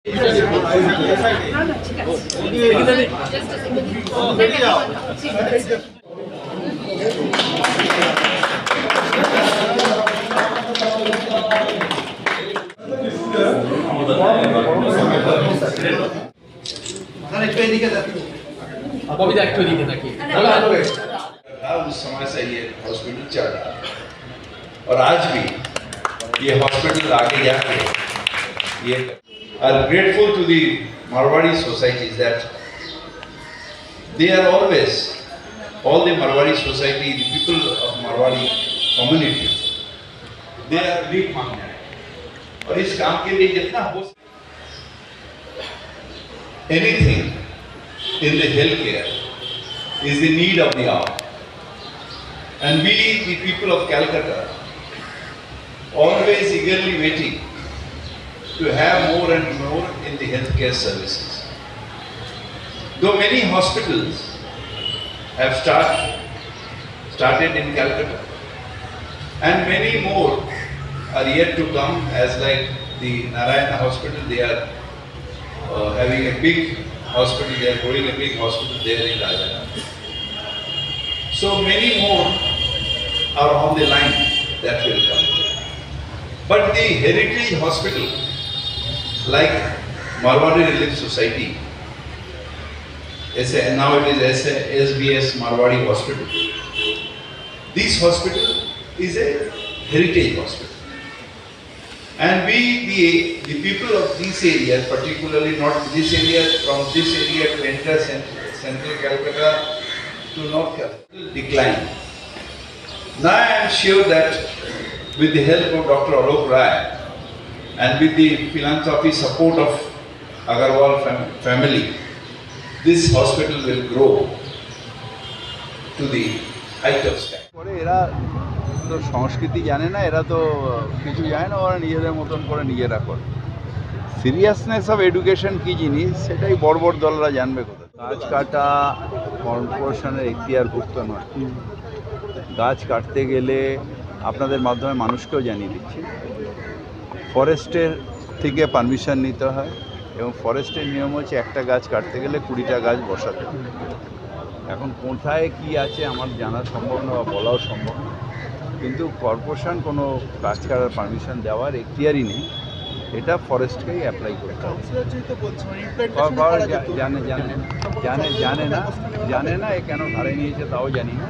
उस समय से ये हॉस्पिटल चल रहा है और आज भी ये हॉस्पिटल आगे जाके ये are grateful to the Marwari societies that they are always, all the Marwari society, the people of Marwari community, they are big minded. और इस काम के लिए जितना हो anything in the healthcare is the need of the hour. And we, the people of Calcutta, always eagerly waiting to have more and more in the healthcare services. Though many hospitals have started in Calcutta, and many more are yet to come, as like the Narayana Hospital, they are having a big hospital, they are growing a big hospital there in Rajasthan. So many more are on the line that will come. But the heritage hospital, like Marwari Relief Society, now it is SBS Marwari Hospital. This hospital is a heritage hospital. And we, the people of this area, particularly not this area, from this area to enter central Calcutta to North Calcutta, decline. Now I am sure that with the help of Dr. Alok Rai and with the philanthropy support of Agarwal family, this hospital will grow to the height of sky. এরা তো সংস্কৃতি জানে না, এরা তো কিছু জানে না, ওরা নিজেদের মতন করে নিজেরা করে। সিরিয়াসনেস অফ এডুকেশন কী জিনিস সেটাই বড় বড় দলরা জানবে কোথায়। গাছ কাটা কর্পোরেশনের এখতিয়ারভুক্ত নয়। গাছ কাটতে গেলে আপনাদের মাধ্যমে মানুষকেও জানিয়ে দিচ্ছি, ফরেস্টের থেকে পারমিশন নিতে হয় এবং ফরেস্টের নিয়ম হচ্ছে একটা গাছ কাটতে গেলে 20টা গাছ বসাতে হবে। এখন কোথায় কি আছে আমার জানা সম্ভব না বা বলাও সম্ভব না, কিন্তু কর্পোরেশন কোনো গাছ কাটার পারমিশন দেওয়ার এখতিয়ারই নেই, এটা ফরেস্টকেই অ্যাপ্লাই করতে হবে। জানে না এ কেন ধারে নিয়েছে তাও জানি না।